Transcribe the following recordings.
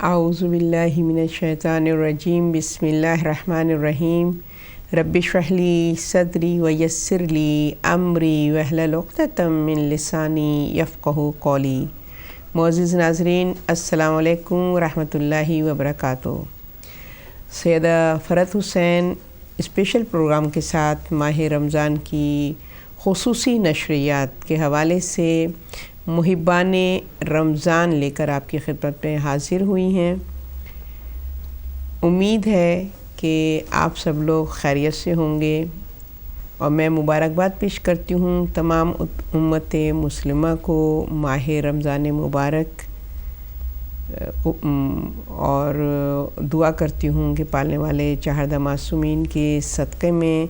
اعوذ باللہ من الشیطان الرجیم بسم اللہ الرحمن الرحیم رب اشرح لی صدری ویسر لی امری واحلل عقدۃ من لسانی یفقہوا قولی۔ معزز ناظرین، السلام علیکم ورحمۃ اللہ وبرکاتہ۔ سیدہ فرحت حسین اسپیشل پروگرام کے ساتھ ماہ رمضان کی خصوصی نشریات کے حوالے سے محبان رمضان لے کر آپ کی خدمت میں حاضر ہوئی ہیں۔ امید ہے کہ آپ سب لوگ خیریت سے ہوں گے، اور میں مبارکباد پیش کرتی ہوں تمام امت مسلمہ کو ماہ رمضان مبارک، اور دعا کرتی ہوں کہ پالنے والے چہردہ معصومین کے صدقے میں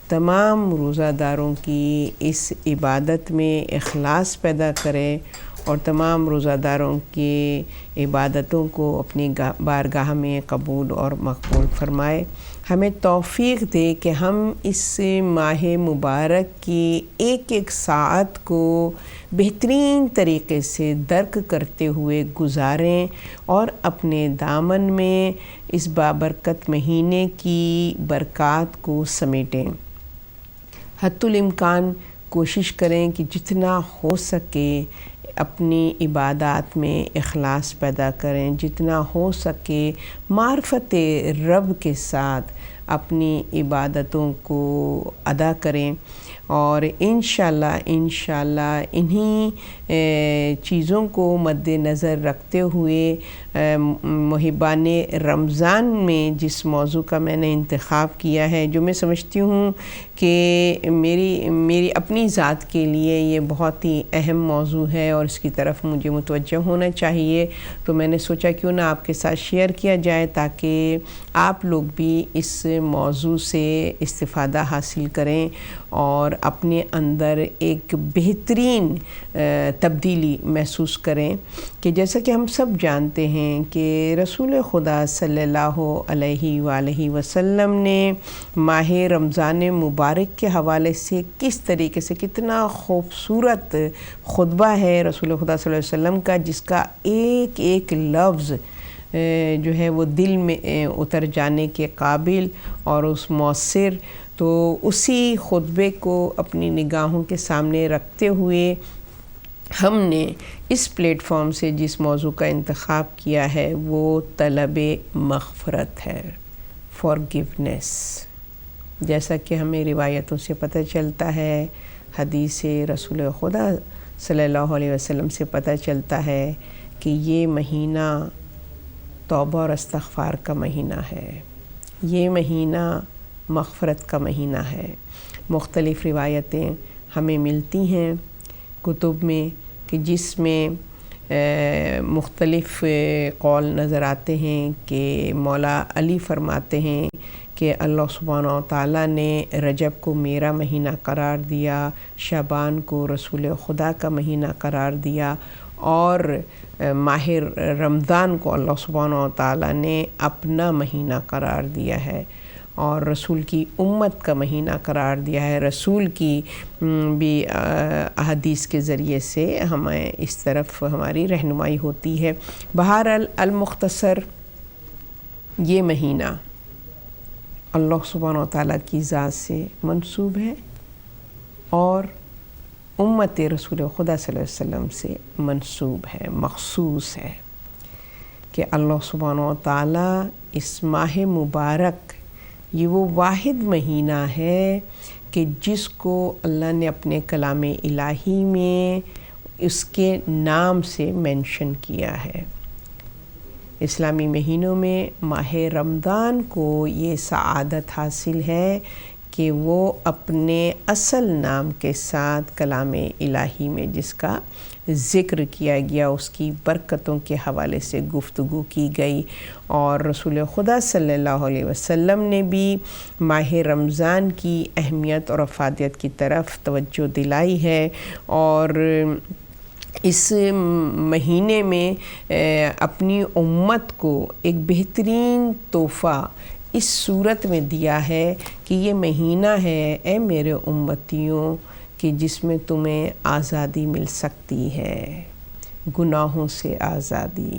تمام روزہ داروں کی اس عبادت میں اخلاص پیدا کرے، اور تمام روزہ داروں کی عبادتوں کو اپنی بارگاہ میں قبول اور مقبول فرمائے۔ ہمیں توفیق دے کہ ہم اس ماہ مبارک کی ایک ایک ساعت کو بہترین طریقے سے درک کرتے ہوئے گزاریں، اور اپنے دامن میں اس بابرکت مہینے کی برکات کو سمیٹیں۔ حتی الامکان کوشش کریں کہ جتنا ہو سکے اپنی عبادات میں اخلاص پیدا کریں، جتنا ہو سکے معرفت رب کے ساتھ اپنی عبادتوں کو ادا کریں، اور انشاءاللہ انہی چیزوں کو مد نظر رکھتے ہوئے محبان رمضان میں جس موضوع کا میں نے انتخاب کیا ہے، جو میں سمجھتی ہوں کہ میری اپنی ذات کے لیے یہ بہت ہی اہم موضوع ہے اور اس کی طرف مجھے متوجہ ہونا چاہیے، تو میں نے سوچا کیوں نہ آپ کے ساتھ شیئر کیا جائے تاکہ آپ لوگ بھی اس موضوع سے استفادہ حاصل کریں اور اپنے اندر ایک بہترین تبدیلی محسوس کریں۔ کہ جیسا کہ ہم سب جانتے ہیں کہ رسول خدا صلی اللہ علیہ وآلہ وسلم نے ماہ رمضان مبارک کے حوالے سے کس طریقے سے کتنا خوبصورت خطبہ ہے رسول خدا صلی اللہ علیہ وسلم کا، جس کا ایک ایک لفظ جو ہے وہ دل میں اتر جانے کے قابل اور اس مؤثر۔ تو اسی خطبے کو اپنی نگاہوں کے سامنے رکھتے ہوئے ہم نے اس پلیٹ فارم سے جس موضوع کا انتخاب کیا ہے وہ طلب مغفرت ہے، فارگیونیس۔ جیسا کہ ہمیں روایتوں سے پتہ چلتا ہے، حدیث رسول خدا صلی اللہ علیہ وسلم سے پتہ چلتا ہے کہ یہ مہینہ توبہ اور استغفار کا مہینہ ہے، یہ مہینہ مغفرت کا مہینہ ہے۔ مختلف روایتیں ہمیں ملتی ہیں کتب میں کہ جس میں مختلف قول نظر آتے ہیں کہ مولا علی فرماتے ہیں کہ اللہ سبحانہ و تعالیٰ نے رجب کو میرا مہینہ قرار دیا، شعبان کو رسول خدا کا مہینہ قرار دیا، اور ماہ رمضان کو اللہ سبحانہ و تعالیٰ نے اپنا مہینہ قرار دیا ہے اور رسول کی امت کا مہینہ قرار دیا ہے۔ رسول کی بھی احادیث کے ذریعے سے ہمیں اس طرف ہماری رہنمائی ہوتی ہے۔ بہرحال المختصر، یہ مہینہ اللہ سبحانہ و تعالیٰ کی ذات سے منسوب ہے اور امت رسول خدا صلی اللہ علیہ وسلم سے منسوب ہے، مخصوص ہے، کہ اللہ سبحانہ و تعالیٰ اس ماہ مبارک، یہ وہ واحد مہینہ ہے کہ جس کو اللہ نے اپنے کلام الہی میں اس کے نام سے مینشن کیا ہے۔ اسلامی مہینوں میں ماہ رمضان کو یہ سعادت حاصل ہے کہ وہ اپنے اصل نام کے ساتھ کلام الہی میں جس کا ذکر کیا گیا، اس کی برکتوں کے حوالے سے گفتگو کی گئی، اور رسول خدا صلی اللہ علیہ وسلم نے بھی ماہ رمضان کی اہمیت اور افادیت کی طرف توجہ دلائی ہے، اور اس مہینے میں اپنی امت کو ایک بہترین تحفہ اس صورت میں دیا ہے کہ یہ مہینہ ہے اے میرے امتیوں کہ جس میں تمہیں آزادی مل سکتی ہے، گناہوں سے آزادی،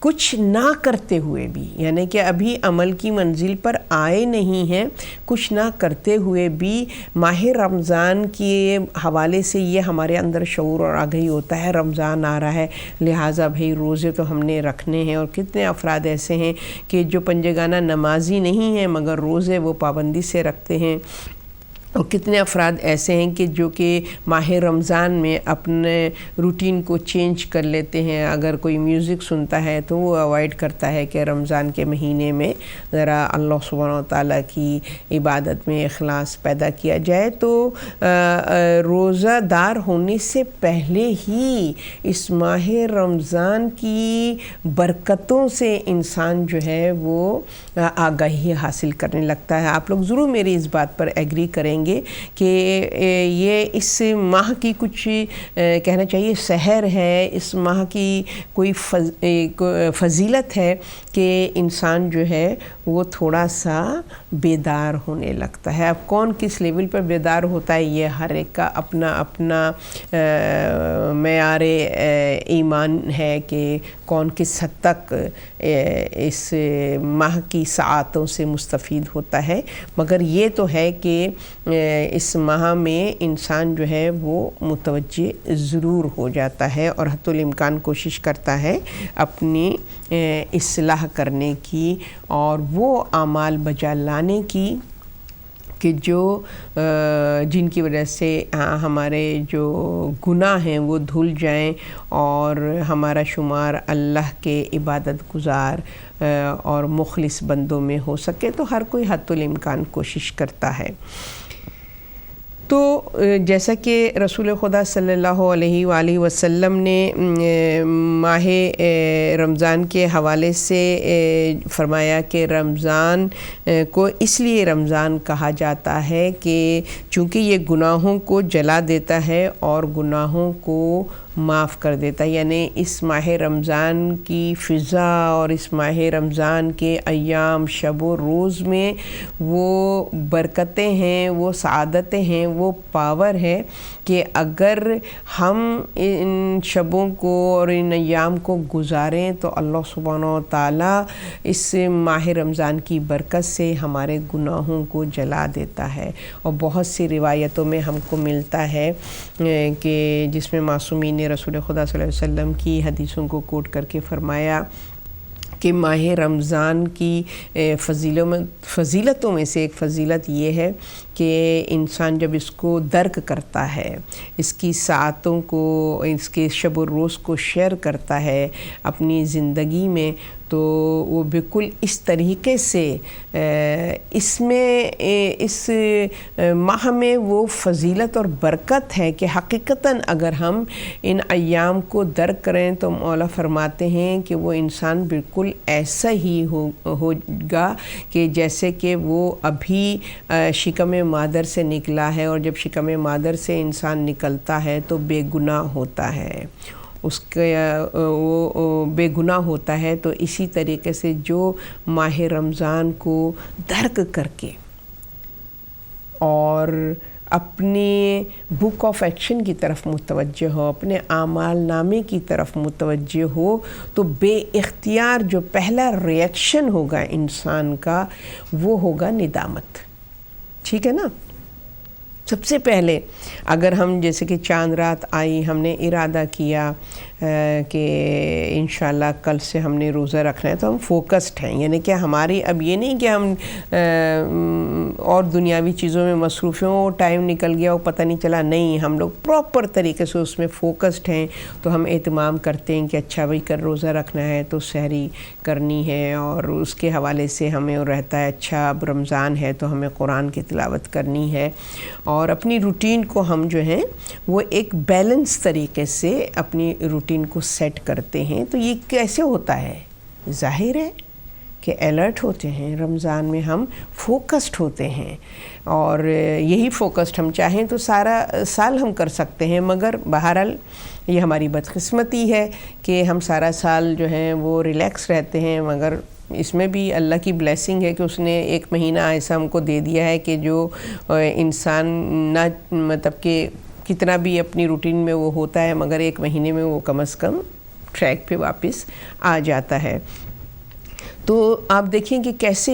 کچھ نہ کرتے ہوئے بھی، یعنی کہ ابھی عمل کی منزل پر آئے نہیں ہیں، کچھ نہ کرتے ہوئے بھی ماہ رمضان کے حوالے سے یہ ہمارے اندر شعور اور آگہی ہوتا ہے رمضان آ رہا ہے، لہٰذا بھئی روزے تو ہم نے رکھنے ہیں۔ اور کتنے افراد ایسے ہیں کہ جو پنجگانہ نمازی نہیں ہیں مگر روزے وہ پابندی سے رکھتے ہیں، اور کتنے افراد ایسے ہیں کہ جو کہ ماہ رمضان میں اپنے روٹین کو چینج کر لیتے ہیں، اگر کوئی میوزک سنتا ہے تو وہ اوائڈ کرتا ہے کہ رمضان کے مہینے میں ذرا اللہ سبحانہ و تعالیٰ کی عبادت میں اخلاص پیدا کیا جائے۔ تو روزہ دار ہونے سے پہلے ہی اس ماہ رمضان کی برکتوں سے انسان جو ہے وہ آگاہی حاصل کرنے لگتا ہے۔ آپ لوگ ضرور میری اس بات پر ایگری کریں گے کہ یہ اس ماہ کی کچھ کہنا چاہیے سحر ہے، اس ماہ کی کوئی فضیلت ہے کہ انسان جو ہے وہ تھوڑا سا بیدار ہونے لگتا ہے۔ اب کون کس لیول پر بیدار ہوتا ہے یہ ہر ایک کا اپنا اپنا معیار ایمان ہے کہ کون کس حد تک اس ماہ کی ساعتوں سے مستفید ہوتا ہے، مگر یہ تو ہے کہ اس ماہ میں انسان جو ہے وہ متوجہ ضرور ہو جاتا ہے اور حتی الامکان کوشش کرتا ہے اپنی اصلاح کرنے کی اور وہ اعمال بجا لانے کی کہ جو جن کی وجہ سے ہمارے جو گناہ ہیں وہ دھل جائیں اور ہمارا شمار اللہ کے عبادت گزار اور مخلص بندوں میں ہو سکے۔ تو ہر کوئی حتی الامکان کوشش کرتا ہے۔ تو جیسا کہ رسول خدا صلی اللہ علیہ وآلہ وسلم نے ماہ رمضان کے حوالے سے فرمایا کہ رمضان کو اس لیے رمضان کہا جاتا ہے کہ چونکہ یہ گناہوں کو جلا دیتا ہے اور گناہوں کو معاف کر دیتا ہے، یعنی اس ماہ رمضان کی فضا اور اس ماہ رمضان کے ایام شب و روز میں وہ برکتیں ہیں، وہ سعادتیں ہیں، وہ پاور ہے کہ اگر ہم ان شبوں کو اور ان ایام کو گزاریں تو اللہ سبحانہ و تعالیٰ اس ماہ رمضان کی برکت سے ہمارے گناہوں کو جلا دیتا ہے۔ اور بہت سی روایتوں میں ہم کو ملتا ہے کہ جس میں معصومین نے رسول خدا صلی اللہ علیہ وسلم کی حدیثوں کو کوٹ کر کے فرمایا کہ ماہ رمضان کی فضیلتوں میں سے ایک فضیلت یہ ہے کہ انسان جب اس کو درک کرتا ہے، اس کی ساعتوں کو، اس کے شب و روز کو شیئر کرتا ہے اپنی زندگی میں، تو وہ بالکل اس طریقے سے اس میں اس ماہ میں وہ فضیلت اور برکت ہے کہ حقیقتاً اگر ہم ان ایام کو درک کریں تو مولا فرماتے ہیں کہ وہ انسان بالکل ایسا ہی ہوگا کہ جیسے کہ وہ ابھی شکم مادر سے نکلا ہے، اور جب شکم مادر سے انسان نکلتا ہے تو بے گناہ ہوتا ہے، اس کا وہ بے گناہ ہوتا ہے۔ تو اسی طریقے سے جو ماہ رمضان کو درک کر کے اور اپنے بک آف ایکشن کی طرف متوجہ ہو، اپنے اعمال نامے کی طرف متوجہ ہو، تو بے اختیار جو پہلا ریئیکشن ہوگا انسان کا وہ ہوگا ندامت۔ ٹھیک ہے نا؟ سب سے پہلے اگر ہم جیسے کہ چاند رات آئی، ہم نے ارادہ کیا کہ انشاءاللہ کل سے ہم نے روزہ رکھنا ہے، تو ہم فوکسڈ ہیں، یعنی کہ ہماری اب یہ نہیں کہ ہم اور دنیاوی چیزوں میں مصروف ہیں، وہ ٹائم نکل گیا وہ پتہ نہیں چلا، نہیں، ہم لوگ پراپر طریقے سے اس میں فوکسڈ ہیں۔ تو ہم اہتمام کرتے ہیں کہ اچھا بھائی کل روزہ رکھنا ہے تو سحری کرنی ہے، اور اس کے حوالے سے ہمیں رہتا ہے اچھا اب رمضان ہے تو ہمیں قرآن کی تلاوت کرنی ہے، اور اپنی روٹین کو ہم جو ہیں وہ ایک بیلنس طریقے سے اپنی روٹین کو سیٹ کرتے ہیں۔ تو یہ کیسے ہوتا ہے؟ ظاہر ہے کہ الرٹ ہوتے ہیں، رمضان میں ہم فوکسڈ ہوتے ہیں، اور یہی فوکسڈ ہم چاہیں تو سارا سال ہم کر سکتے ہیں، مگر بہرحال یہ ہماری بدقسمتی ہے کہ ہم سارا سال جو ہیں وہ ریلیکس رہتے ہیں، مگر اس میں بھی اللہ کی بلیسنگ ہے کہ اس نے ایک مہینہ ایسا ہم کو دے دیا ہے کہ جو انسان نہ مطلب کہ کتنا بھی اپنی روٹین میں وہ ہوتا ہے، مگر ایک مہینے میں وہ کم از کم ٹریک پہ واپس آ جاتا ہے۔ تو آپ دیکھیں کہ کیسے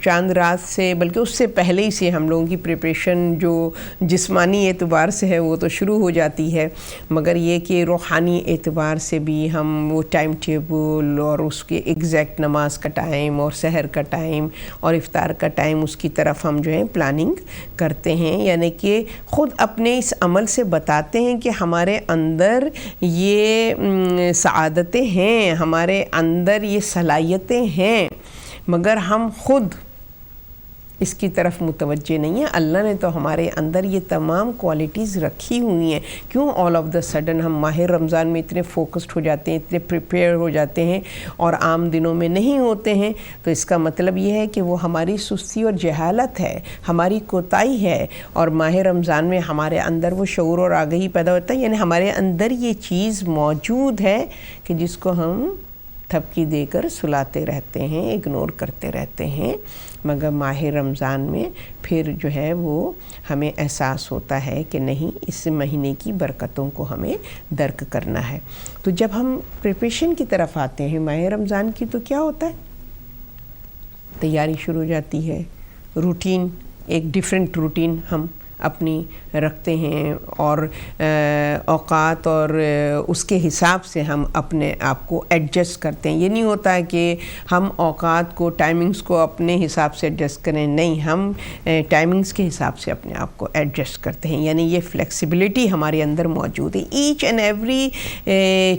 چاند رات سے، بلکہ اس سے پہلے ہی سے ہم لوگوں کی پریپریشن جو جسمانی اعتبار سے ہے وہ تو شروع ہو جاتی ہے، مگر یہ کہ روحانی اعتبار سے بھی ہم وہ ٹائم ٹیبل اور اس کے ایگزیکٹ نماز کا ٹائم اور سحر کا ٹائم اور افطار کا ٹائم، اس کی طرف ہم جو ہے پلاننگ کرتے ہیں، یعنی کہ خود اپنے اس عمل سے بتاتے ہیں کہ ہمارے اندر یہ سعادتیں ہیں، ہمارے اندر یہ صلاحیتیں ہیں، مگر ہم خود اس کی طرف متوجہ نہیں ہیں۔ اللہ نے تو ہمارے اندر یہ تمام کوالٹیز رکھی ہوئی ہیں، کیوں آل آف دا سڈن ہم ماہ رمضان میں اتنے فوکسڈ ہو جاتے ہیں، اتنے پریپیئر ہو جاتے ہیں اور عام دنوں میں نہیں ہوتے ہیں؟ تو اس کا مطلب یہ ہے کہ وہ ہماری سستی اور جہالت ہے، ہماری کوتاہی ہے، اور ماہ رمضان میں ہمارے اندر وہ شعور اور آگہی پیدا ہوتا ہے، یعنی ہمارے اندر یہ چیز موجود ہے کہ جس کو ہم تھپکی دے کر سلاتے رہتے ہیں، اگنور کرتے رہتے ہیں، مگر ماہ رمضان میں پھر جو ہے وہ ہمیں احساس ہوتا ہے کہ نہیں، اس مہینے کی برکتوں کو ہمیں درک کرنا ہے۔ تو جب ہم پریپریشن کی طرف آتے ہیں ماہ رمضان کی، تو کیا ہوتا ہے؟ تیاری شروع ہو جاتی ہے، روٹین، ایک ڈیفرنٹ روٹین ہم اپنی رکھتے ہیں، اور اوقات اور اس کے حساب سے ہم اپنے آپ کو ایڈجسٹ کرتے ہیں۔ یہ نہیں ہوتا ہے کہ ہم اوقات کو، ٹائمنگز کو اپنے حساب سے ایڈجسٹ کریں، نہیں، ہم ٹائمنگز کے حساب سے اپنے آپ کو ایڈجسٹ کرتے ہیں، یعنی یہ فلیکسیبلٹی ہمارے اندر موجود ہے۔ ایچ اینڈ ایوری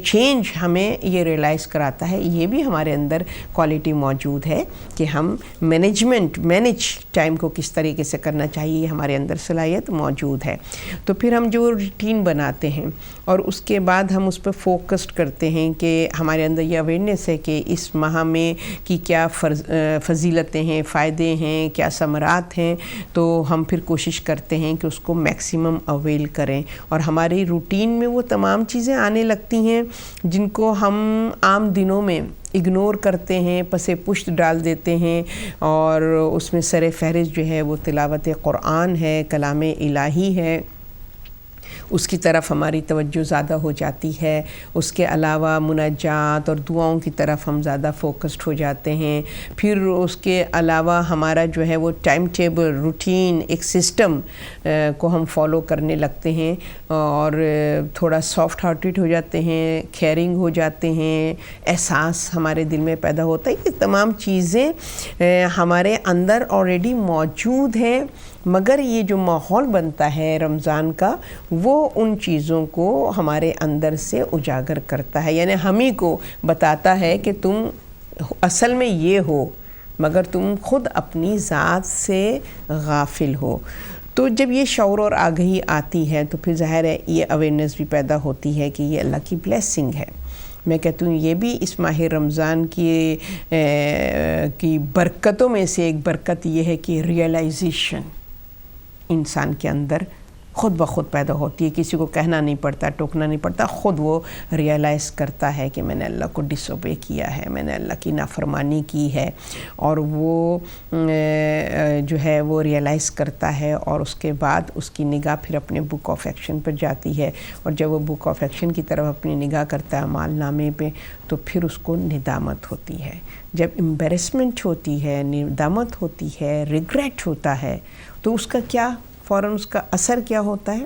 چینج ہمیں یہ ریئلائز کراتا ہے، یہ بھی ہمارے اندر کوالٹی موجود ہے کہ ہم مینج ٹائم کو کس طریقے سے کرنا چاہیے، یہ ہمارے اندر صلاحیت موجود ہے۔ تو پھر ہم جو روٹین بناتے ہیں اور اس کے بعد ہم اس پہ فوکسڈ کرتے ہیں کہ ہمارے اندر یہ اویئرنیس ہے کہ اس ماہ میں کی کیا فضیلتیں ہیں، فائدے ہیں، کیا ثمرات ہیں، تو ہم پھر کوشش کرتے ہیں کہ اس کو میکسیمم اویل کریں، اور ہماری روٹین میں وہ تمام چیزیں آنے لگتی ہیں جن کو ہم عام دنوں میں اگنور کرتے ہیں، پس پشت ڈال دیتے ہیں، اور اس میں سر فہرست جو ہے وہ تلاوت قرآن ہے، کلام الہی ہے، اس کی طرف ہماری توجہ زیادہ ہو جاتی ہے۔ اس کے علاوہ مناجات اور دعاؤں کی طرف ہم زیادہ فوکسڈ ہو جاتے ہیں۔ پھر اس کے علاوہ ہمارا جو ہے وہ ٹائم ٹیبل، روٹین، ایک سسٹم کو ہم فالو کرنے لگتے ہیں، اور تھوڑا سافٹ ہارٹڈ ہو جاتے ہیں، کیئرنگ ہو جاتے ہیں، احساس ہمارے دل میں پیدا ہوتا ہے۔ یہ تمام چیزیں ہمارے اندر آلریڈی موجود ہیں، مگر یہ جو ماحول بنتا ہے رمضان کا، وہ ان چیزوں کو ہمارے اندر سے اجاگر کرتا ہے، یعنی ہم ہی کو بتاتا ہے کہ تم اصل میں یہ ہو، مگر تم خود اپنی ذات سے غافل ہو۔ تو جب یہ شعور اور آگہی آتی ہے تو پھر ظاہر ہے یہ اویئرنیس بھی پیدا ہوتی ہے کہ یہ اللہ کی بلیسنگ ہے۔ میں کہتی ہوں یہ بھی اس ماہ رمضان کی برکتوں میں سے ایک برکت یہ ہے کہ ریئلائزیشن انسان کے اندر خود بخود پیدا ہوتی ہے، کسی کو کہنا نہیں پڑتا، ٹوکنا نہیں پڑتا، خود وہ ریئلائز کرتا ہے کہ میں نے اللہ کو ڈس اوبے کیا ہے، میں نے اللہ کی نافرمانی کی ہے، اور وہ جو ہے وہ ریئلائز کرتا ہے، اور اس کے بعد اس کی نگاہ پھر اپنے بک آف ایکشن پر جاتی ہے، اور جب وہ بک آف ایکشن کی طرف اپنی نگاہ کرتا ہے اعمال نامے پہ، تو پھر اس کو ندامت ہوتی ہے۔ جب امبیرسمنٹ ہوتی ہے، ندامت ہوتی ہے، ریگریٹ ہوتا ہے، تو اس کا کیا فوراً اس کا اثر کیا ہوتا ہے؟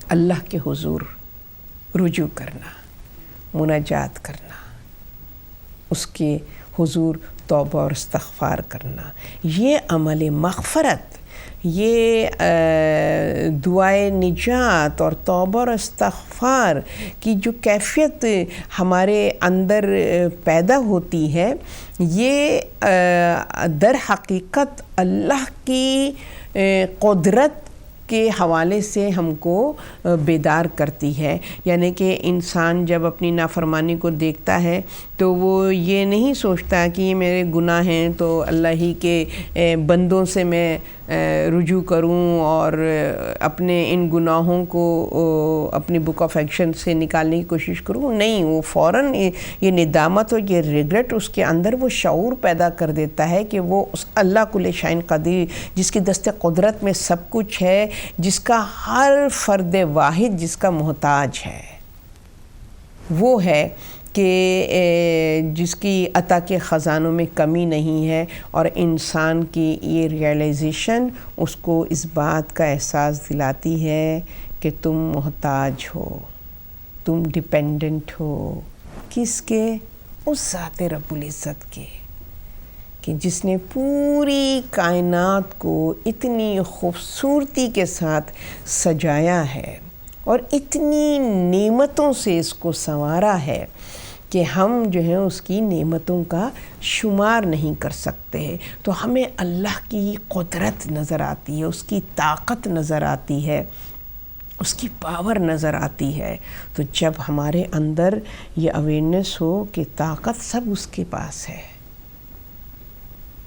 اللہ کے حضور رجوع کرنا، مناجات کرنا، اس کے حضور توبہ اور استغفار کرنا، یہ عمل مغفرت، یہ دعائے نجات اور توبہ اور استغفار کی جو کیفیت ہمارے اندر پیدا ہوتی ہے، یہ در حقیقت اللہ کی قدرت کے حوالے سے ہم کو بیدار کرتی ہے۔ یعنی کہ انسان جب اپنی نافرمانی کو دیکھتا ہے تو وہ یہ نہیں سوچتا کہ یہ میرے گناہ ہیں تو اللہ ہی کے بندوں سے میں رجوع کروں اور اپنے ان گناہوں کو اپنی بک آف ایکشن سے نکالنے کی کوشش کروں، نہیں، وہ فوراً یہ ندامت اور یہ ریگریٹ اس کے اندر وہ شعور پیدا کر دیتا ہے کہ وہ اس اللہ کل شیء قدیر، جس کی دست قدرت میں سب کچھ ہے، جس کا ہر فرد واحد جس کا محتاج ہے، وہ ہے کہ جس کی عطا کے خزانوں میں کمی نہیں ہے، اور انسان کی یہ ریئلائزیشن اس کو اس بات کا احساس دلاتی ہے کہ تم محتاج ہو، تم ڈیپینڈنٹ ہو کس کے؟ اس ذات رب العزت کے، کہ جس نے پوری کائنات کو اتنی خوبصورتی کے ساتھ سجایا ہے اور اتنی نعمتوں سے اس کو سنوارا ہے کہ ہم جو ہیں اس کی نعمتوں کا شمار نہیں کر سکتے۔ تو ہمیں اللہ کی قدرت نظر آتی ہے، اس کی طاقت نظر آتی ہے، اس کی پاور نظر آتی ہے۔ تو جب ہمارے اندر یہ اویئرنیس ہو کہ طاقت سب اس کے پاس ہے،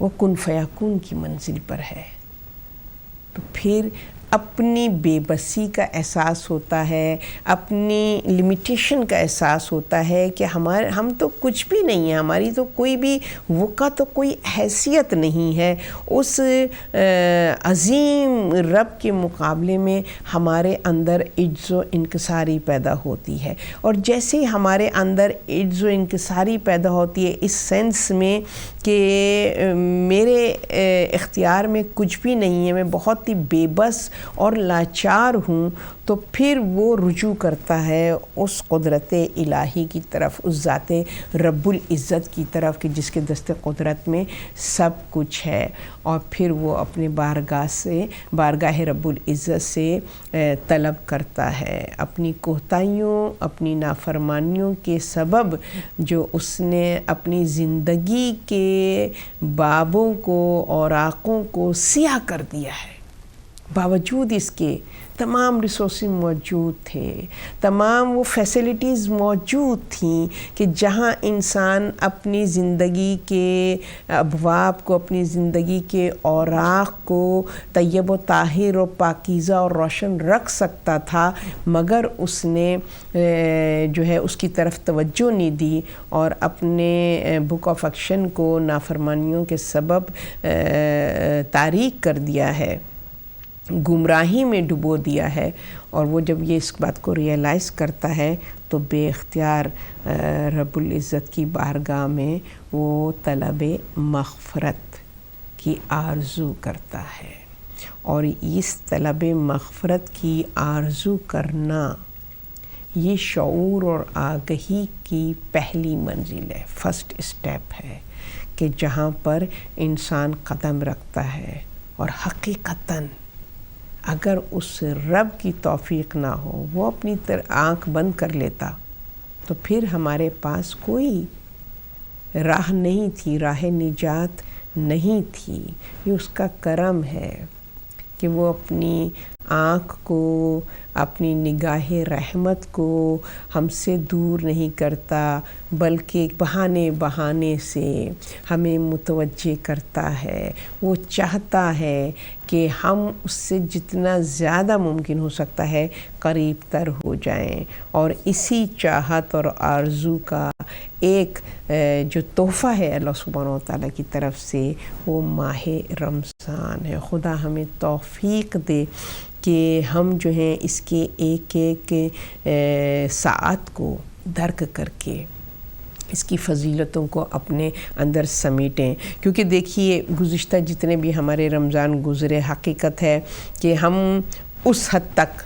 وہ کن فیکون کی منزل پر ہے، تو پھر اپنی بے بسی کا احساس ہوتا ہے، اپنی لمیٹیشن کا احساس ہوتا ہے کہ ہم تو کچھ بھی نہیں ہیں، ہماری تو کوئی بھی وقع تو کوئی حیثیت نہیں ہے اس عظیم رب کے مقابلے میں۔ ہمارے اندر عجز و انکساری پیدا ہوتی ہے، اور جیسے ہی ہمارے اندر عجز و انکساری پیدا ہوتی ہے اس سینس میں کہ میرے اختیار میں کچھ بھی نہیں ہے، میں بہت ہی بے بس اور لاچار ہوں، تو پھر وہ رجوع کرتا ہے اس قدرت الہی کی طرف، اس ذات رب العزت کی طرف کہ جس کے دست قدرت میں سب کچھ ہے، اور پھر وہ اپنے بارگاہ رب العزت سے طلب کرتا ہے اپنی کوتاہیوں، اپنی نافرمانیوں کے سبب جو اس نے اپنی زندگی کے بابوں کو، اوراقوں کو سیاہ کر دیا ہے۔ باوجود اس کے تمام ریسورسز موجود تھے، تمام وہ فیسلٹیز موجود تھیں کہ جہاں انسان اپنی زندگی کے ابواب کو، اپنی زندگی کے اوراق کو طیب و طاہر و پاکیزہ اور روشن رکھ سکتا تھا، مگر اس نے جو ہے اس کی طرف توجہ نہیں دی اور اپنے بک آف ایکشن کو نافرمانیوں کے سبب تاریک کر دیا ہے، گمراہی میں ڈبو دیا ہے۔ اور وہ جب یہ اس بات کو ریئلائز کرتا ہے تو بے اختیار رب العزت کی بارگاہ میں وہ طلب مغفرت کی آرزو کرتا ہے، اور اس طلب مغفرت کی آرزو کرنا یہ شعور اور آگہی کی پہلی منزل ہے، فرسٹ اسٹیپ ہے، کہ جہاں پر انسان قدم رکھتا ہے اور حقیقتاً اگر اس رب کی توفیق نہ ہو، وہ اپنی آنکھ بند کر لیتا، تو پھر ہمارے پاس کوئی راہ نہیں تھی، راہ نجات نہیں تھی۔ یہ اس کا کرم ہے کہ وہ اپنی آنکھ کو، اپنی نگاہ رحمت کو ہم سے دور نہیں کرتا، بلکہ بہانے سے ہمیں متوجہ کرتا ہے۔ وہ چاہتا ہے کہ ہم اس سے جتنا زیادہ ممکن ہو سکتا ہے قریب تر ہو جائیں، اور اسی چاہت اور آرزو کا ایک جو تحفہ ہے اللہ سبحانہ و تعالیٰ کی طرف سے، وہ ماہ رمضان ہے۔ خدا ہمیں توفیق دے کہ ہم جو ہیں اس کے ایک ایک ساعت کو درک کر کے اس کی فضیلتوں کو اپنے اندر سمیٹیں، کیونکہ دیکھیے گزشتہ جتنے بھی ہمارے رمضان گزرے، حقیقت ہے کہ ہم اس حد تک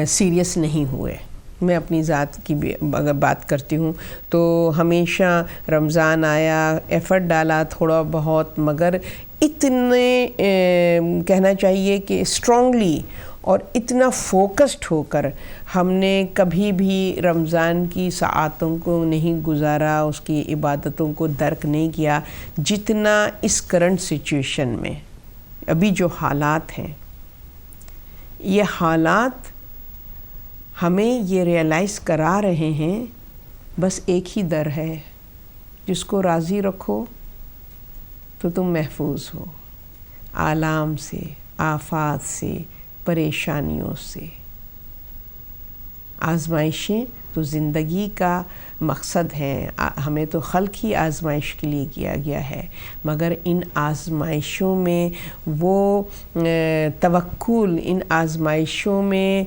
سیریس نہیں ہوئے۔ میں اپنی ذات کی اگر بات کرتی ہوں تو ہمیشہ رمضان آیا، ایفرٹ ڈالا تھوڑا بہت، مگر اتنے کہنا چاہیے کہ اسٹرانگلی اور اتنا فوکسڈ ہو کر ہم نے کبھی بھی رمضان کی ساعتوں کو نہیں گزارا، اس کی عبادتوں کو درک نہیں کیا جتنا اس کرنٹ سچویشن میں ابھی جو حالات ہیں۔ یہ حالات ہمیں یہ ریئلائز کرا رہے ہیں بس ایک ہی در ہے، جس کو راضی رکھو تو تم محفوظ ہو آلام سے، آفات سے، پریشانیوں سے۔ آزمائشیں تو زندگی کا مقصد ہے، ہمیں تو خلق ہی آزمائش کے لیے کیا گیا ہے، مگر ان آزمائشوں میں وہ توکل، ان آزمائشوں میں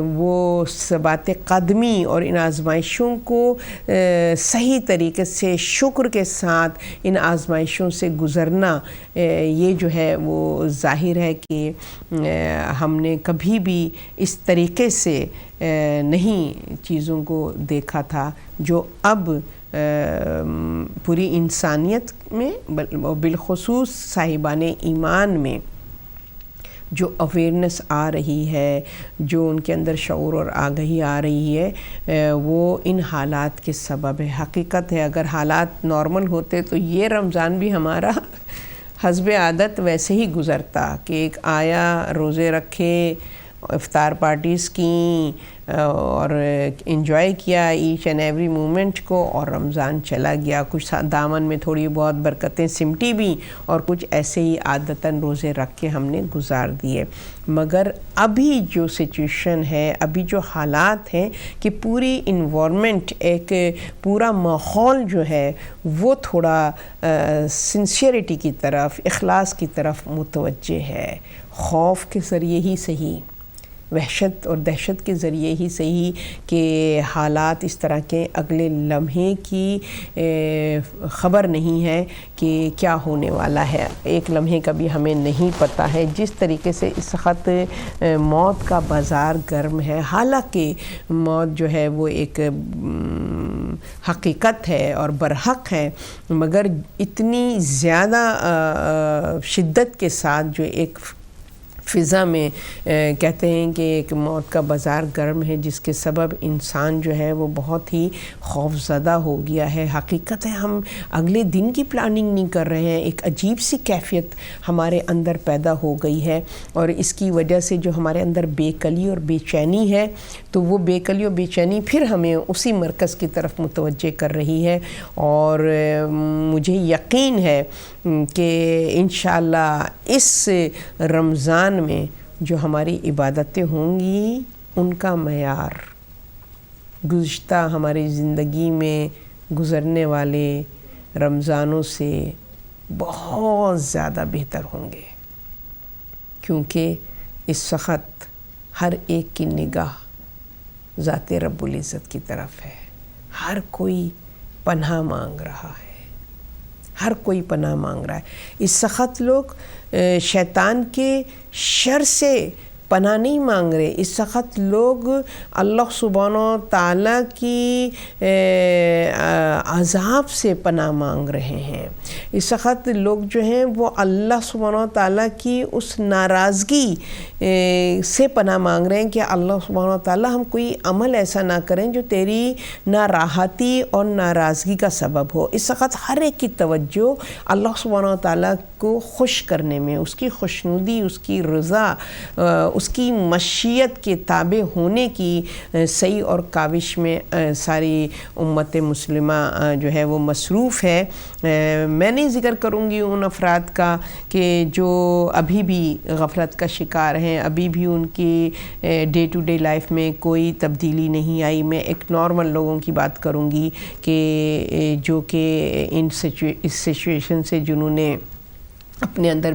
وہ ثبات قدمی اور ان آزمائشوں کو صحیح طریقے سے شکر کے ساتھ ان آزمائشوں سے گزرنا، یہ جو ہے وہ ظاہر ہے کہ ہم نے کبھی بھی اس طریقے سے نہیں چیزوں کو دیکھا تھا جو اب پوری انسانیت میں بالخصوص صاحبان ایمان میں جو اویئرنس آ رہی ہے، جو ان کے اندر شعور اور آگہی آ رہی ہے، وہ ان حالات کے سبب ہے۔ حقیقت ہے اگر حالات نارمل ہوتے تو یہ رمضان بھی ہمارا حسب عادت ویسے ہی گزرتا کہ ایک آیا، روزے رکھے، افطار پارٹیز کیں اور انجوائے کیا ایچ اینڈ ایوری مومنٹ کو، اور رمضان چلا گیا، کچھ دامن میں تھوڑی بہت برکتیں سمٹی بھی اور کچھ ایسے ہی عادتاً روزے رکھ کے ہم نے گزار دیے۔ مگر ابھی جو سچویشن ہے، ابھی جو حالات ہیں کہ پوری انوائرمنٹ، ایک پورا ماحول جو ہے وہ تھوڑا سنسیئرٹی کی طرف، اخلاص کی طرف متوجہ ہے، خوف کے ذریعے ہی صحیح، وحشت اور دہشت کے ذریعے ہی صحیح کہ حالات اس طرح کے اگلے لمحے کی خبر نہیں ہے کہ کیا ہونے والا ہے، ایک لمحے کا بھی ہمیں نہیں پتہ ہے۔ جس طریقے سے اس وقت موت کا بازار گرم ہے، حالانکہ موت جو ہے وہ ایک حقیقت ہے اور برحق ہے، مگر اتنی زیادہ شدت کے ساتھ جو ایک فضا میں کہتے ہیں کہ ایک موت کا بازار گرم ہے، جس کے سبب انسان جو ہے وہ بہت ہی خوف زدہ ہو گیا ہے۔ حقیقت ہے ہم اگلے دن کی پلاننگ نہیں کر رہے ہیں، ایک عجیب سی کیفیت ہمارے اندر پیدا ہو گئی ہے، اور اس کی وجہ سے جو ہمارے اندر بے کلی اور بے چینی ہے، تو وہ بے کلی اور بے چینی پھر ہمیں اسی مرکز کی طرف متوجہ کر رہی ہے، اور مجھے یقین ہے کہ انشاءاللہ اس رمضان میں جو ہماری عبادتیں ہوں گی ان کا معیار گزشتہ ہماری زندگی میں گزرنے والے رمضانوں سے بہت زیادہ بہتر ہوں گے، کیونکہ اس وقت ہر ایک کی نگاہ ذات رب العزت کی طرف ہے، ہر کوئی پناہ مانگ رہا ہے، ہر کوئی پناہ مانگ رہا ہے۔ اس وقت لوگ شیطان کے شر سے پناہ نہیں مانگ رہے، اس وقت لوگ اللہ سبحانہ و تعالیٰ کی عذاب سے پناہ مانگ رہے ہیں۔ اس وقت لوگ جو ہیں وہ اللہ سبحانہ و تعالیٰ کی اس ناراضگی سے پناہ مانگ رہے ہیں کہ اللہ سبحانہ و تعالیٰ ہم کوئی عمل ایسا نہ کریں جو تیری ناراحتی اور ناراضگی کا سبب ہو۔ اس وقت ہر ایک کی توجہ اللہ سبحانہ و تعالیٰ کو خوش کرنے میں، اس کی خوشنودی، اس کی رضا، اس کی مشیت کے تابع ہونے کی صحیح اور کاوش میں ساری امت مسلمہ جو ہے وہ مصروف ہے۔ میں نہیں ذکر کروں گی ان افراد کا کہ جو ابھی بھی غفلت کا شکار ہیں، ابھی بھی ان کی ڈے ٹو ڈے لائف میں کوئی تبدیلی نہیں آئی۔ میں ایک نارمل لوگوں کی بات کروں گی کہ جو کہ اس سچویشن سے جنہوں نے اپنے اندر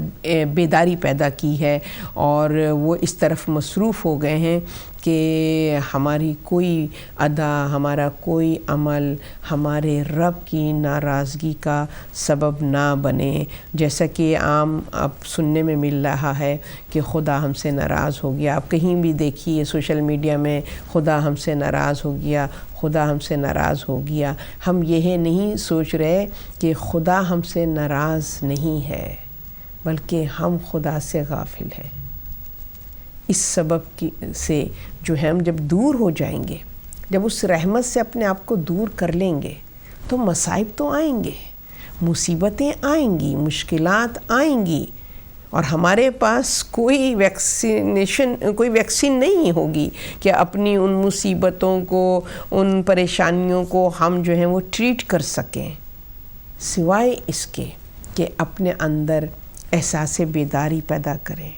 بیداری پیدا کی ہے اور وہ اس طرف مصروف ہو گئے ہیں کہ ہماری کوئی ادا، ہمارا کوئی عمل ہمارے رب کی ناراضگی کا سبب نہ بنے۔ جیسا کہ عام اب سننے میں مل رہا ہے کہ خدا ہم سے ناراض ہو گیا، آپ کہیں بھی دیکھیے سوشل میڈیا میں خدا ہم سے ناراض ہو گیا، خدا ہم سے ناراض ہو گیا۔ ہم یہ نہیں سوچ رہے کہ خدا ہم سے ناراض نہیں ہے، بلکہ ہم خدا سے غافل ہیں۔ اس سبب سے جو ہے ہم جب دور ہو جائیں گے، جب اس رحمت سے اپنے آپ کو دور کر لیں گے تو مصائب تو آئیں گے، مصیبتیں آئیں گی، مشکلات آئیں گی، اور ہمارے پاس کوئی ویکسین نہیں ہوگی کہ اپنی ان مصیبتوں کو، ان پریشانیوں کو ہم جو ہیں وہ ٹریٹ کر سکیں، سوائے اس کے کہ اپنے اندر احساس بیداری پیدا کریں۔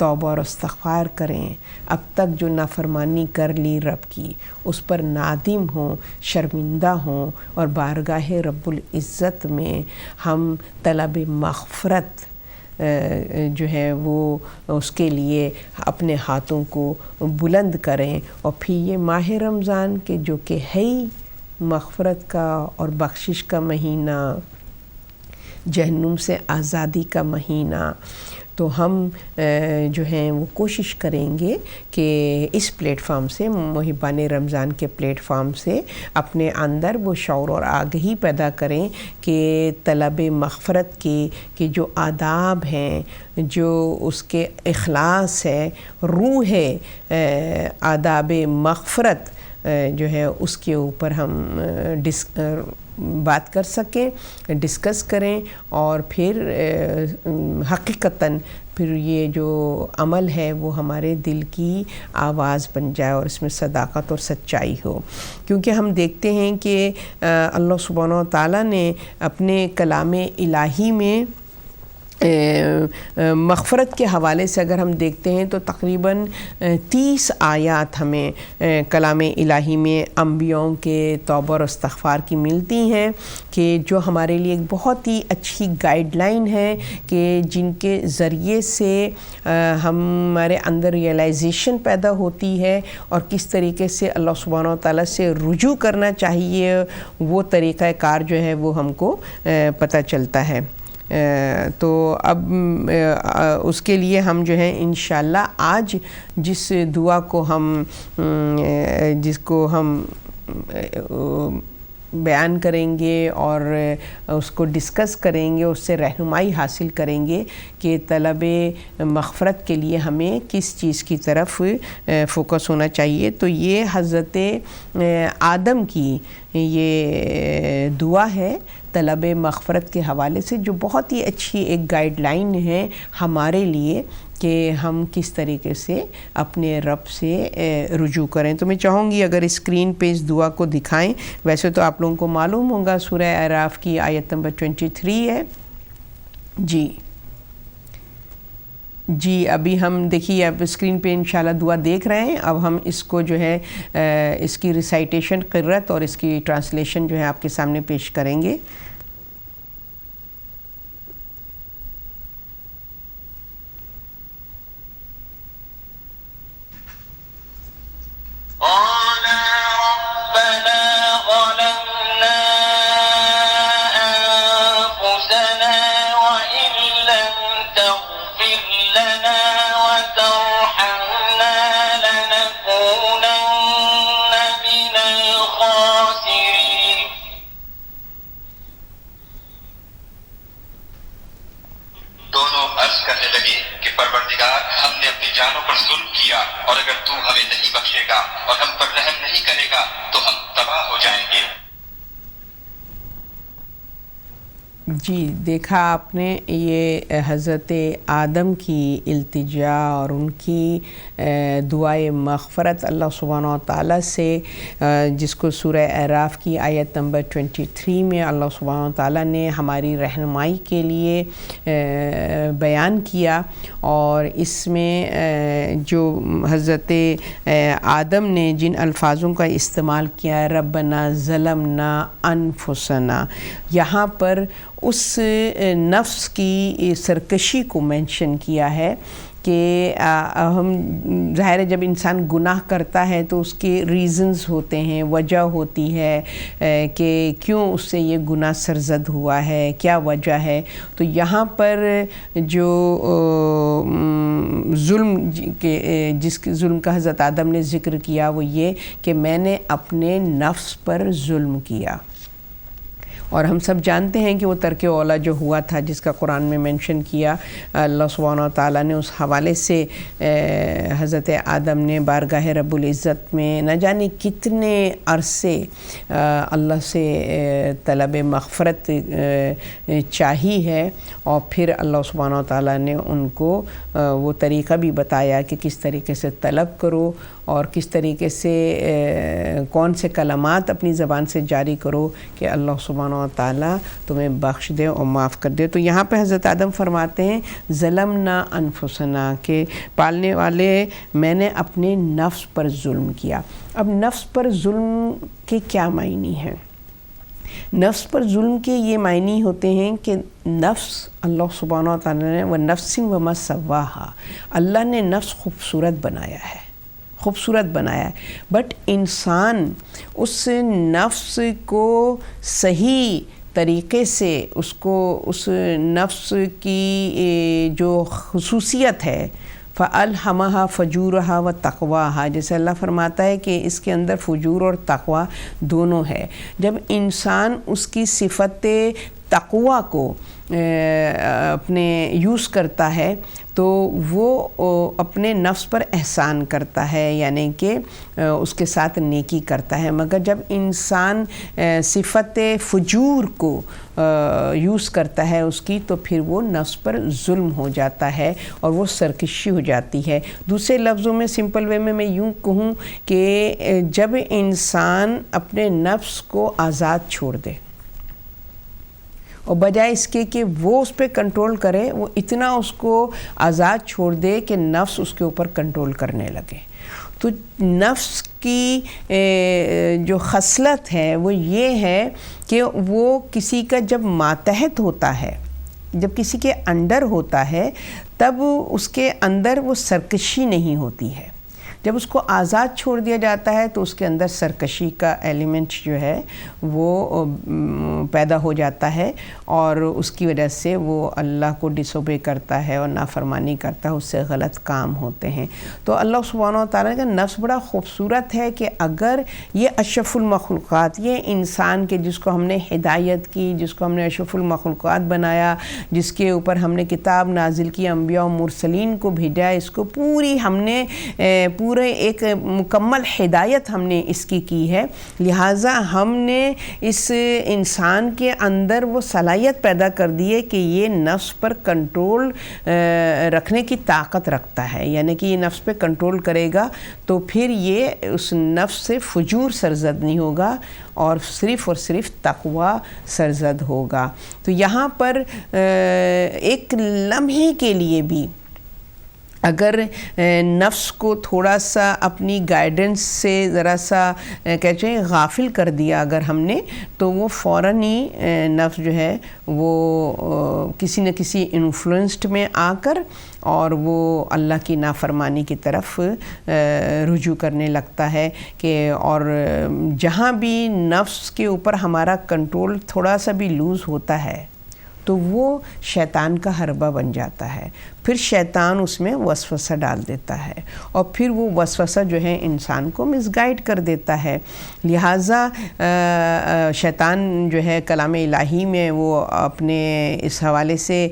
توبہ اور استغفار کریں، اب تک جو نافرمانی کر لی رب کی اس پر نادم ہوں، شرمندہ ہوں، اور بارگاہ رب العزت میں ہم طلب مغفرت جو ہے وہ اس کے لیے اپنے ہاتھوں کو بلند کریں. اور پھر یہ ماہ رمضان کے جو کہ ہے ہی مغفرت کا اور بخشش کا مہینہ، جہنم سے آزادی کا مہینہ، تو ہم جو ہیں وہ کوشش کریں گے کہ اس پلیٹ فارم سے، محبان رمضان کے پلیٹ فارم سے اپنے اندر وہ شعور اور آگہی پیدا کریں کہ طلب مغفرت کے جو آداب ہیں، جو اس کے اخلاص ہے، روح ہے آداب مغفرت جو ہے اس کے اوپر ہم بات کر سکیں، ڈسکس کریں، اور پھر حقیقتاً پھر یہ جو عمل ہے وہ ہمارے دل کی آواز بن جائے اور اس میں صداقت اور سچائی ہو. کیونکہ ہم دیکھتے ہیں کہ اللہ سبحانہ و تعالیٰ نے اپنے کلام الہی میں مغفرت کے حوالے سے اگر ہم دیکھتے ہیں تو تقریباً 30 آیات ہمیں کلام الہی میں انبیاءوں کے توبہ اور استغفار کی ملتی ہیں، کہ جو ہمارے لیے ایک بہت ہی اچھی گائیڈ لائن ہے کہ جن کے ذریعے سے ہمارے اندر ریئلائزیشن پیدا ہوتی ہے اور کس طریقے سے اللہ سبحانہ و تعالیٰ سے رجوع کرنا چاہیے، وہ طریقہ کار جو ہے وہ ہم کو پتہ چلتا ہے. تو اب اس کے لیے ہم جو ہے انشاءاللہ آج جس دعا کو جس کو ہم بیان کریں گے اور اس کو ڈسکس کریں گے، اس سے رہنمائی حاصل کریں گے کہ طلب مغفرت کے لیے ہمیں کس چیز کی طرف فوکس ہونا چاہیے. تو یہ حضرت آدم کی یہ دعا ہے طلب مغفرت کے حوالے سے، جو بہت ہی اچھی ایک گائیڈ لائن ہے ہمارے لیے کہ ہم کس طریقے سے اپنے رب سے رجوع کریں. تو میں چاہوں گی اگر اسکرین پہ اس دعا کو دکھائیں. ویسے تو آپ لوگوں کو معلوم ہوگا سورہ اعراف کی آیت نمبر 23 ہے. جی ابھی ہم دیکھیے اب اسکرین پہ انشاءاللہ دعا دیکھ رہے ہیں. اب ہم اس کو جو ہے اس کی ریسائٹیشن قرأت اور اس کی ٹرانسلیشن جو ہے آپ کے سامنے پیش کریں گے. اور اگر تو ہمیں نہیں بخشے گا اور ہم پر رحم نہیں کرے گا تو ہم تباہ ہو جائیں گے. جی دیکھا آپ نے یہ حضرت آدم کی التجا اور ان کی دعائے مغفرت اللہ سبحانہ و تعالیٰ سے، جس کو سورہ اعراف کی آیت نمبر 23 میں اللہ سبحانہ و تعالیٰ نے ہماری رہنمائی کے لیے بیان کیا. اور اس میں جو حضرت آدم نے جن الفاظوں کا استعمال کیا، ربنا ظلمنا انفسنا، یہاں پر اس نفس کی سرکشی کو مینشن کیا ہے کہ ہم ظاہر ہے جب انسان گناہ کرتا ہے تو اس کے ریزنز ہوتے ہیں، وجہ ہوتی ہے کہ کیوں اس سے یہ گناہ سرزد ہوا ہے، کیا وجہ ہے. تو یہاں پر جو ظلم جس ظلم کا حضرت آدم نے ذکر کیا وہ یہ کہ میں نے اپنے نفس پر ظلم کیا. اور ہم سب جانتے ہیں کہ وہ ترک اولا جو ہوا تھا جس کا قرآن میں مینشن کیا، اللہ سبحانہ و تعالیٰ نے اس حوالے سے حضرت آدم نے بارگاہ رب العزت میں نہ جانے کتنے عرصے اللہ سے طلب مغفرت چاہی ہے. اور پھر اللہ سبحانہ و تعالیٰ نے ان کو وہ طریقہ بھی بتایا کہ کس طریقے سے طلب کرو اور کس طریقے سے کون سے کلمات اپنی زبان سے جاری کرو کہ اللہ سبحانہ و تعالیٰ تمہیں بخش دے اور معاف کر دے۔ تو یہاں پہ حضرت آدم فرماتے ہیں ظلمنا انفسنا، کہ پالنے والے میں نے اپنے نفس پر ظلم کیا۔ اب نفس پر ظلم کے کیا معنی ہیں؟ نفس پر ظلم کے یہ معنی ہوتے ہیں کہ نفس اللہ سبحانہ و تعالیٰ نے وَنَفْسٍ وَمَا سَوَّاهَا، اللہ نے نفس خوبصورت بنایا ہے، بٹ انسان اس نفس کو صحیح طریقے سے اس نفس کی جو خصوصیت ہے فَأَلْهَمَهَا فَجُورَهَا وَتَقْوَاهَا، جیسے اللہ فرماتا ہے کہ اس کے اندر فجور اور تقوی دونوں ہے۔ جب انسان اس کی صفت تقوی کو اپنے یوز کرتا ہے تو وہ اپنے نفس پر احسان کرتا ہے، یعنی کہ اس کے ساتھ نیکی کرتا ہے۔ مگر جب انسان صفت فجور کو یوز کرتا ہے اس کی، تو پھر وہ نفس پر ظلم ہو جاتا ہے اور وہ سرکشی ہو جاتی ہے۔ دوسرے لفظوں میں سمپل وے میں یوں کہوں کہ جب انسان اپنے نفس کو آزاد چھوڑ دے اور بجائے اس کے کہ وہ اس پہ کنٹرول کرے، وہ اتنا اس کو آزاد چھوڑ دے کہ نفس اس کے اوپر کنٹرول کرنے لگے، تو نفس کی جو خصلت ہے وہ یہ ہے کہ وہ کسی کا جب ماتحت ہوتا ہے، جب کسی کے انڈر ہوتا ہے، تب اس کے اندر وہ سرکشی نہیں ہوتی ہے۔ جب اس کو آزاد چھوڑ دیا جاتا ہے تو اس کے اندر سرکشی کا ایلیمنٹ جو ہے وہ پیدا ہو جاتا ہے، اور اس کی وجہ سے وہ اللہ کو ڈس اوبے کرتا ہے اور نافرمانی کرتا ہے، اس سے غلط کام ہوتے ہیں۔ تو اللہ سبحانہ و تعالیٰ کا نفس بڑا خوبصورت ہے کہ اگر یہ اشرف المخلوقات، یہ انسان کے جس کو ہم نے ہدایت کی، جس کو ہم نے اشرف المخلوقات بنایا، جس کے اوپر ہم نے کتاب نازل کی، انبیاء و مرسلین کو بھیجا، اس کو پوری ہم نے پورے ایک مکمل ہدایت ہم نے اس کی ہے، لہٰذا ہم نے اس انسان کے اندر وہ صلاحیت پیدا کر دی ہے کہ یہ نفس پر کنٹرول رکھنے کی طاقت رکھتا ہے، یعنی کہ یہ نفس پہ کنٹرول کرے گا تو پھر یہ اس نفس سے فجور سرزد نہیں ہوگا اور صرف تقوی سرزد ہوگا۔ تو یہاں پر ایک لمحے کے لیے بھی اگر نفس کو تھوڑا سا اپنی گائیڈنس سے ذرا سا کہتے ہیں غافل کر دیا اگر ہم نے، تو وہ فوراً ہی نفس جو ہے وہ کسی نہ کسی انفلوئنسڈ میں آ کر اور وہ اللہ کی نافرمانی کی طرف رجوع کرنے لگتا ہے کہ اور جہاں بھی نفس کے اوپر ہمارا کنٹرول تھوڑا سا بھی لوز ہوتا ہے تو وہ شیطان کا حربہ بن جاتا ہے، پھر شیطان اس میں وسوسہ ڈال دیتا ہے اور پھر وہ وسوسہ جو ہے انسان کو مس گائیڈ کر دیتا ہے۔ لہٰذا شیطان جو ہے کلام الہی میں وہ اپنے اس حوالے سے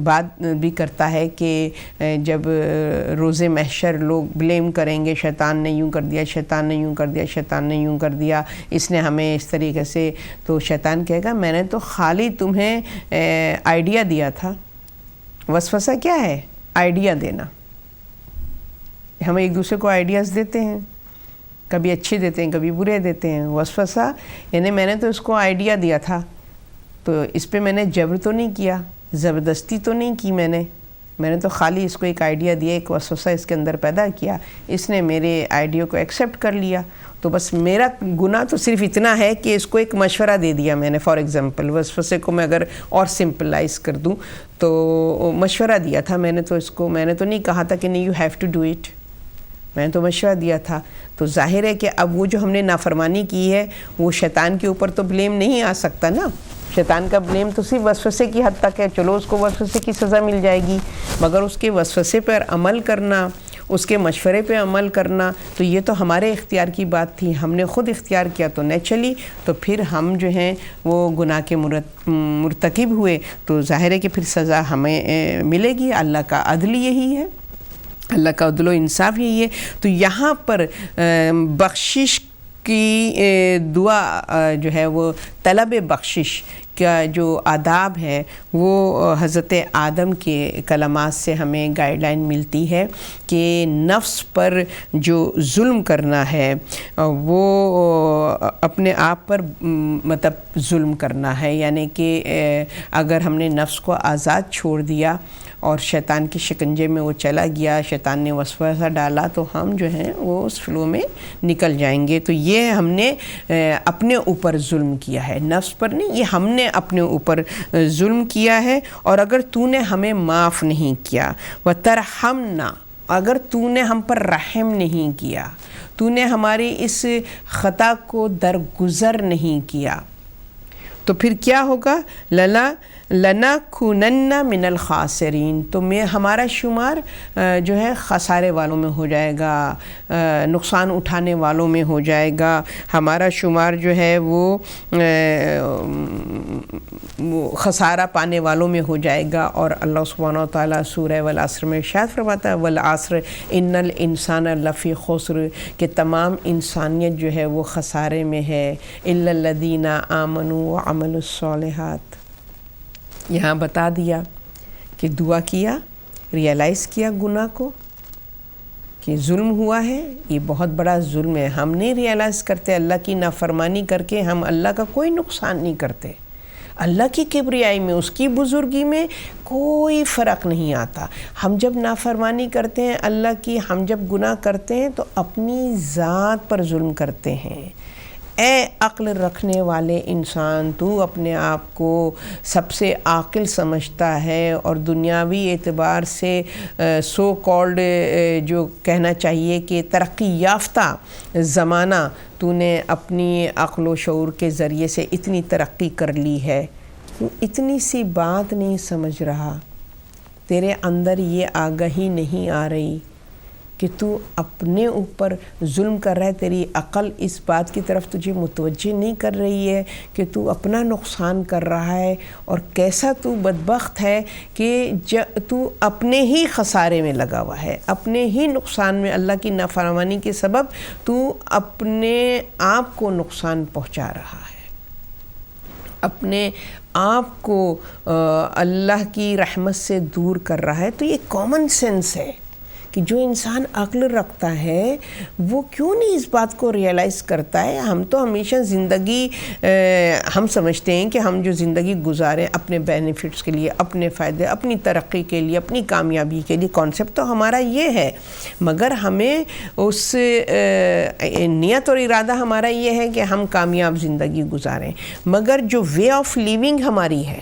بات بھی کرتا ہے کہ جب روز محشر لوگ بلیم کریں گے شیطان نے یوں کر دیا، شیطان نے یوں کر دیا، شیطان نے یوں کر دیا، اس نے ہمیں اس طریقے سے، تو شیطان کہے گا میں نے تو خالی تمہیں آئیڈیا دیا تھا۔ وسوسہ کیا ہے؟ آئیڈیا دینا۔ ہم ایک دوسرے کو آئیڈیاز دیتے ہیں، کبھی اچھے دیتے ہیں کبھی برے دیتے ہیں۔ وسوسہ یعنی میں نے تو اس کو آئیڈیا دیا تھا، تو اس پہ میں نے جبر تو نہیں کیا، زبردستی تو نہیں کی، میں نے تو خالی اس کو ایک آئیڈیا دیا، ایک وسوسہ اس کے اندر پیدا کیا، اس نے میرے آئیڈیا کو ایکسیپٹ کر لیا، تو بس میرا گناہ تو صرف اتنا ہے کہ اس کو ایک مشورہ دے دیا میں نے۔ فار ایگزامپل وسوسے کو میں اگر اور سمپلائز کر دوں تو مشورہ دیا تھا میں نے، تو اس کو میں نے تو نہیں کہا تھا کہ نہیں you have to do it, میں نے تو مشورہ دیا تھا۔ تو ظاہر ہے کہ اب وہ جو ہم نے نافرمانی کی ہے وہ شیطان کے اوپر تو بلیم نہیں آ سکتا نا، شیطان کا بلیم تو صرف وسوسے کی حد تک ہے، چلو اس کو وسوسے کی سزا مل جائے گی، مگر اس کے وسوسے پر عمل کرنا، اس کے مشورے پہ عمل کرنا، تو یہ تو ہمارے اختیار کی بات تھی، ہم نے خود اختیار کیا تو نیچرلی، تو پھر ہم جو ہیں وہ گناہ کے مرتکب ہوئے، تو ظاہر ہے کہ پھر سزا ہمیں ملے گی۔ اللہ کا عدل یہی ہے، اللہ کا عدل و انصاف یہی ہے۔ تو یہاں پر بخشش کی دعا جو ہے وہ طلب بخشش کا جو آداب ہے وہ حضرت آدم کے کلمات سے ہمیں گائیڈ لائن ملتی ہے کہ نفس پر جو ظلم کرنا ہے وہ اپنے آپ پر مطلب ظلم کرنا ہے، یعنی کہ اگر ہم نے نفس کو آزاد چھوڑ دیا اور شیطان کے شکنجے میں وہ چلا گیا، شیطان نے وسوسہ ڈالا، تو ہم جو ہیں وہ اس فلو میں نکل جائیں گے۔ تو یہ ہم نے اپنے اوپر ظلم کیا ہے، نفس پر نہیں، یہ ہم نے اپنے اوپر ظلم کیا ہے۔ اور اگر تو نے ہمیں معاف نہیں کیا، وَتَرْحَمْنَا، اگر تو نے ہم پر رحم نہیں کیا، تو نے ہماری اس خطا کو درگزر نہیں کیا، تو پھر کیا ہوگا؟ لَنَكُونَنَّ مِنَ الْخَاسِرِينَ، تو ہمارا شمار جو ہے خسارے والوں میں ہو جائے گا، نقصان اٹھانے والوں میں ہو جائے گا، ہمارا شمار جو ہے وہ خسارہ پانے والوں میں ہو جائے گا۔ اور اللہ سبحانہ و تعالیٰ سورہ والعصر میں ارشاد فرماتا ہے والعصر ان الانسان لفی خسر، کہ تمام انسانیت جو ہے وہ خسارے میں ہے، الا الذین آمنوا وعملوا الصالحات۔ یہاں بتا دیا کہ دعا کیا، ریئلائز کیا گناہ کو کہ ظلم ہوا ہے، یہ بہت بڑا ظلم ہے، ہم نہیں ریئلائز کرتے، اللہ کی نافرمانی کر کے ہم اللہ کا کوئی نقصان نہیں کرتے، اللہ کی کبریائی میں، اس کی بزرگی میں کوئی فرق نہیں آتا۔ ہم جب نافرمانی کرتے ہیں اللہ کی، ہم جب گناہ کرتے ہیں تو اپنی ذات پر ظلم کرتے ہیں۔ اے عقل رکھنے والے انسان، تو اپنے آپ کو سب سے عاقل سمجھتا ہے اور دنیاوی اعتبار سے سو کالڈ جو کہنا چاہیے کہ ترقی یافتہ زمانہ، تو نے اپنی عقل و شعور کے ذریعے سے اتنی ترقی کر لی ہے، تو اتنی سی بات نہیں سمجھ رہا، تیرے اندر یہ آگاہی نہیں آ رہی کہ تو اپنے اوپر ظلم کر رہا ہے، تیری عقل اس بات کی طرف تجھے متوجہ نہیں کر رہی ہے کہ تو اپنا نقصان کر رہا ہے، اور کیسا تو بدبخت ہے کہ تو اپنے ہی خسارے میں لگا ہوا ہے، اپنے ہی نقصان میں، اللہ کی نافرمانی کے سبب تو اپنے آپ کو نقصان پہنچا رہا ہے، اپنے آپ کو اللہ کی رحمت سے دور کر رہا ہے۔ تو یہ کامن سینس ہے کہ جو انسان عقل رکھتا ہے وہ کیوں نہیں اس بات کو ریئلائز کرتا ہے۔ ہم تو ہمیشہ زندگی ہم سمجھتے ہیں کہ ہم جو زندگی گزاریں اپنے بینیفٹس کے لیے، اپنے فائدے، اپنی ترقی کے لیے، اپنی کامیابی کے لیے، کانسیپٹ تو ہمارا یہ ہے، مگر ہمیں اس نیت اور ارادہ ہمارا یہ ہے کہ ہم کامیاب زندگی گزاریں، مگر جو وے آف لیونگ ہماری ہے،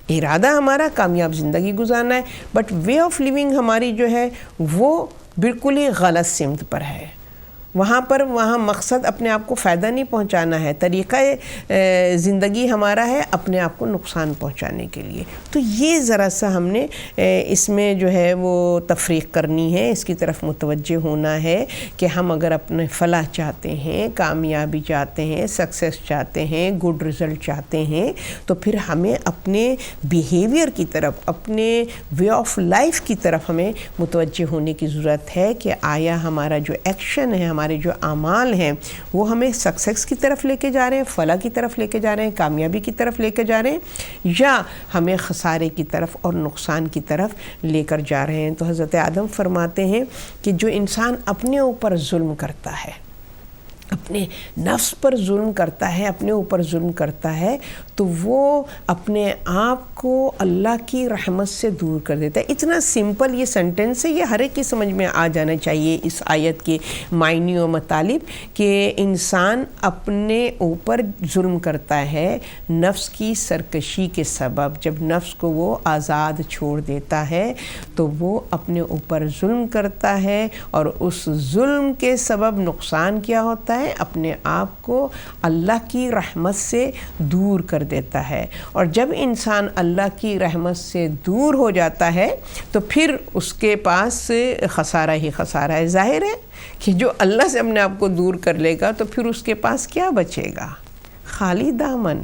ارادہ ہمارا کامیاب زندگی گزارنا ہے، بٹ وے آف لیونگ ہماری جو ہے وہ بالکل ہی غلط سمت پر ہے۔ وہاں مقصد اپنے آپ کو فائدہ نہیں پہنچانا ہے، طریقہ زندگی ہمارا ہے اپنے آپ کو نقصان پہنچانے کے لیے۔ تو یہ ذرا سا ہم نے اس میں جو ہے وہ تفریق کرنی ہے، اس کی طرف متوجہ ہونا ہے کہ ہم اگر اپنے فلاح چاہتے ہیں، کامیابی چاہتے ہیں، سکسیس چاہتے ہیں، گڈ رزلٹ چاہتے ہیں، تو پھر ہمیں اپنے بیہیویئر کی طرف، اپنے وے آف لائف کی طرف ہمیں متوجہ ہونے کی ضرورت ہے کہ آیا ہمارا جو ایکشن ہے، ہمارے جو اعمال ہیں، وہ ہمیں سکسیس کی طرف لے کے جا رہے ہیں، فلاح کی طرف لے کے جا رہے ہیں، کامیابی کی طرف لے کے جا رہے ہیں، یا ہمیں خسارے کی طرف اور نقصان کی طرف لے کر جا رہے ہیں۔ تو حضرت آدم فرماتے ہیں کہ جو انسان اپنے اوپر ظلم کرتا ہے، اپنے نفس پر ظلم کرتا ہے، اپنے اوپر ظلم کرتا ہے، تو وہ اپنے آپ کو اللہ کی رحمت سے دور کر دیتا ہے۔ اتنا سمپل یہ سنٹنس ہے، یہ ہر ایک کی سمجھ میں آ جانا چاہیے اس آیت کے معنی و مطالب، کہ انسان اپنے اوپر ظلم کرتا ہے نفس کی سرکشی کے سبب۔ جب نفس کو وہ آزاد چھوڑ دیتا ہے تو وہ اپنے اوپر ظلم کرتا ہے، اور اس ظلم کے سبب نقصان کیا ہوتا ہے؟ اپنے آپ کو اللہ کی رحمت سے دور کر دیتا ہے۔ اور جب انسان اللہ کی رحمت سے دور ہو جاتا ہے تو پھر اس کے پاس خسارہ ہی خسارہ ہے۔ ظاہر ہے کہ جو اللہ سے اپنے آپ کو دور کر لے گا تو پھر اس کے پاس کیا بچے گا؟ خالی دامن۔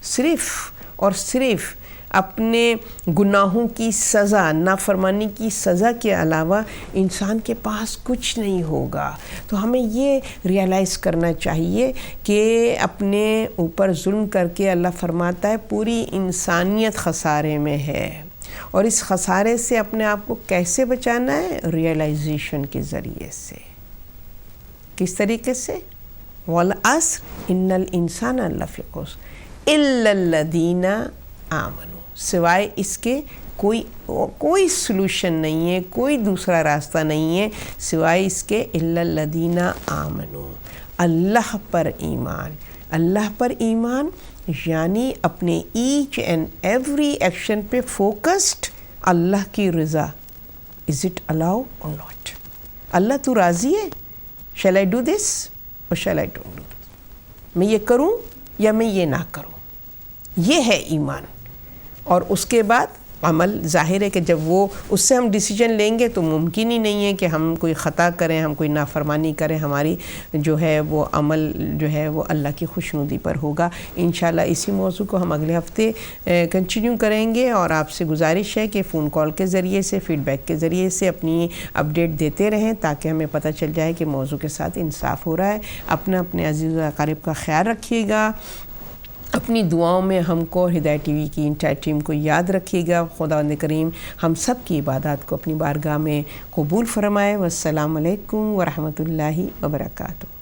صرف اور صرف اپنے گناہوں کی سزا، نافرمانی کی سزا کے علاوہ انسان کے پاس کچھ نہیں ہوگا۔ تو ہمیں یہ ریئلائز کرنا چاہیے کہ اپنے اوپر ظلم کر کے اللہ فرماتا ہے پوری انسانیت خسارے میں ہے، اور اس خسارے سے اپنے آپ کو کیسے بچانا ہے؟ ریئلائزیشن کے ذریعے سے۔ کس طریقے سے؟ وَالْعَصْرِ إِنَّ الْإِنسَانَ لَفِي خُسْرٍ إِلَّا الَّذِينَ آمَنُوا، سوائے اس کے کوئی سلوشن نہیں ہے، کوئی دوسرا راستہ نہیں ہے سوائے اس کے إِلَّا الَّذِينَ آمَنُوا، اللہ پر ایمان۔ اللہ پر ایمان یعنی اپنے ایچ اینڈ ایوری ایکشن پہ فوکسڈ اللہ کی رضا۔ از اٹ الاؤ اور ناٹ؟ اللہ تو راضی ہے؟ شیل آئی ڈو دس اور shall I don't do this? میں یہ کروں یا میں یہ نہ کروں؟ یہ ہے ایمان۔ اور اس کے بعد عمل۔ ظاہر ہے کہ جب وہ اس سے ہم ڈیسیجن لیں گے تو ممکن ہی نہیں ہے کہ ہم کوئی خطا کریں، ہم کوئی نافرمانی کریں، ہماری جو ہے وہ عمل جو ہے وہ اللہ کی خوشنودی پر ہوگا۔ انشاءاللہ اسی موضوع کو ہم اگلے ہفتے کنٹینیو کریں گے، اور آپ سے گزارش ہے کہ فون کال کے ذریعے سے، فیڈ بیک کے ذریعے سے اپنی اپڈیٹ دیتے رہیں تاکہ ہمیں پتہ چل جائے کہ موضوع کے ساتھ انصاف ہو رہا ہے۔ اپنے عزیز و اقارب کا خیال رکھیے گا، اپنی دعاؤں میں ہم کو ہدایت ٹی وی کی انٹائر ٹیم کو یاد رکھیے گا۔ خداوند کریم ہم سب کی عبادات کو اپنی بارگاہ میں قبول فرمائے۔ والسلام علیکم ورحمۃ اللہ وبرکاتہ۔